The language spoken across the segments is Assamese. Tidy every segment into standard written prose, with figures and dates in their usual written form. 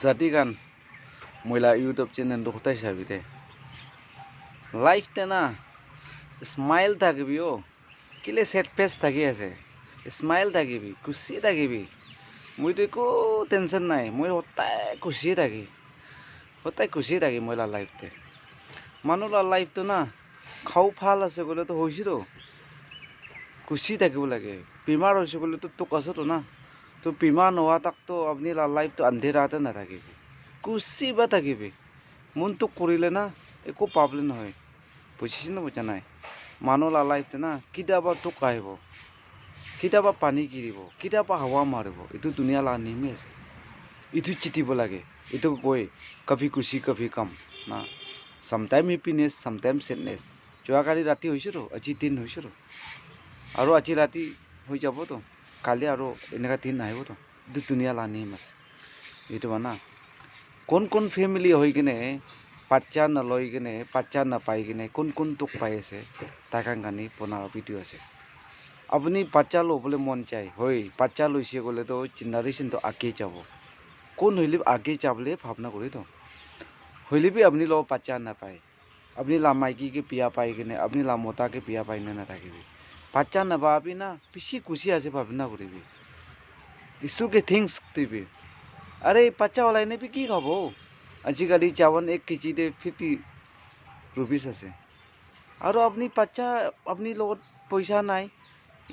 জাতি গান মহিলা ইউটিউব চ্যানেলটো কোথায় চাবি দে লাইফতে না স্মাইল থাকিবি ও কিলে সেট ফেস থাকি আছে স্মাইল থাকিবি খুশি থাকিবি মইতো একো টেনশন নাই মই সদায় খুশিয়ে থাকি মহিলা লাইফতে মানুহৰ লাইফটো না খাও ভাল আছে গ'লেতো হৈছেতো খুশি থাকিব লাগে বেমাৰ হৈছে গ'লেতো তোক আছোতো না তো বেমাৰ নোহোৱা তাকতো আপুনি লাইফটো আন্ধেৰাতে নাথাকিবি খুশি বা থাকিবি মনটো কৰিলে না একো প্ৰব্লেম নহয় বুজিছে না বুজা নাই মানুহৰ লাইফতে না কেতিয়াবা তোক আহিব কেতিয়াবা পানী কিৰিব কেতিয়াবা হাৱা মাৰিব এইটো দুনিয়া নিয়মে আছে এইটো চিটিব লাগে এইটো কয় কভি খুশি কভি গম না সামটাইম হেপিনেছ সামটাইম চেডনেছ যোৱাকালি ৰাতি হৈছেতো আজি দিন হৈছেতো আৰু আজি ৰাতি হৈ যাবতো কালি আৰু এনেকুৱা দিন আহিবতো এইটো দুনিয়া নিয়ম আছে এইটো না কোন ফেমিলি হৈ কিনে বাচ্চা নলৈ কিনে বাচ্চা নাপাই কিনে কোন তোক পাই আছে তাক গানি বনোৱা ভিডিঅ' আছে আপুনি বাচ্চা ল'বলৈ মন যায় হয় বাচ্চা লৈছে গ'লেতো জেনাৰেশ্যনটো আগেই যাব কোন হইলে আগেই যাবলৈ ভাৱনা কৰিতো হইলেবি আপুনি লগ বাচ্চা নাপায় আপনি মাইকীকে বিয়া পাই কিনে আপনি মতাকে বিয়া পাই না নাথাকিবি বাচ্চা নাপাবি না বেছি খুশি আছে ভাৱনা কৰিবি ইছুকে থিংস দিবি আরে বাচ্চা ওলাই নেবি কি খাব আজিকালি চাওয়ান 1 কেজিতে 50 রুপিস আছে আৰু আপনি বাচ্চা আপনি লগত পইচা নাই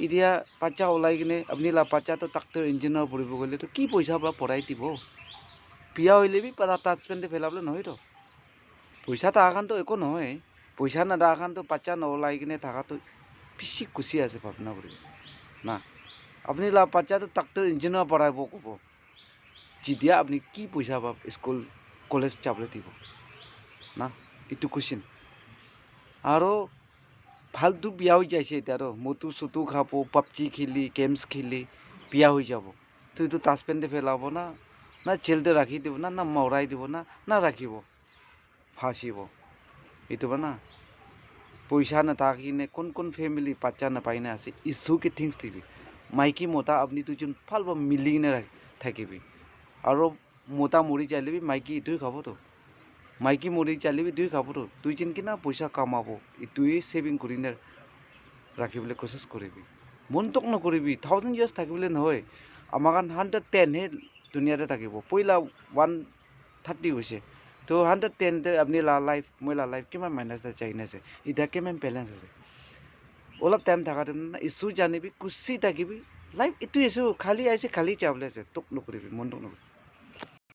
এতিয়া বাচ্চা ওলাই কিনে আপনি বাচ্চাটো ডাক্তৰ ইঞ্জিনিয়াৰ পঢ়িব গ'লে তো কি পইচা বা পঢ়াই দিব বিয়া হইলেবি হাজবেণ্ডে ফেলাবলৈ নহয়তো পইচা থাকাখানতো একো নহয় পইচা নাথাকাখানতো বাচ্চা নওলাই কিনে থাকাতো বেছি খুশি আছে ভাৱনা কৰিব না আপনি বাচ্চাটো ডাক্তৰ ইঞ্জিনিয়াৰ পঢ়াব ক'ব যেতিয়া আপনি কি পইচা পাব স্কুল কলেজ যাবলৈ দিব না এইটো কুৱেশ্যন আৰু ফালতু বিয়া হৈ যাইছে এতিয়া আৰু মটু চুটু খাব পাবজি খেলি গেমছ খেলি বিয়া হৈ যাব তো এইটো হাজবেণ্ডে ফেলাব না জেলতে ৰাখি দিব না মৰাই দিব না ৰাখিব ফাঁচিব এইটো না পইচা নাথাকিনে কোন ফেমিলি বাচ্চা নাপাই না আছে ইছুকে থিংস দিবি মাইকী মতা আপনি দুজন ভালবা মিলি কিনে থাকিবি আৰু মতা মৰি যাইলেবি মাইকী এইটোৱে খাবতো মাইকী মৰি যাইলেবি দুই খাবতো দুইজন কিনা পইচা কামাব এইটোৱে ছেভিং কৰি ৰাখিবলৈ কোচিছ কৰিবি মনটোক নকৰিবি 1000 years থাকিবলৈ নহয় আমাৰ 110 হে দুনিয়াতে থাকিব পইলা 130 হৈছে তো 110 আপনি লাইফ মইলা লাইফ কিমান মাইনাছ আছে এতিয়া কিমান বেলেঞ্চ আছে অলপ টাইম থাকা ইছ্যু জানিবি খুচি থাকিবি লাইফ এইটোৱে খালি আহিছে খালি যাবলৈ আছে তোক নকৰিবি মনটোক নকৰিবি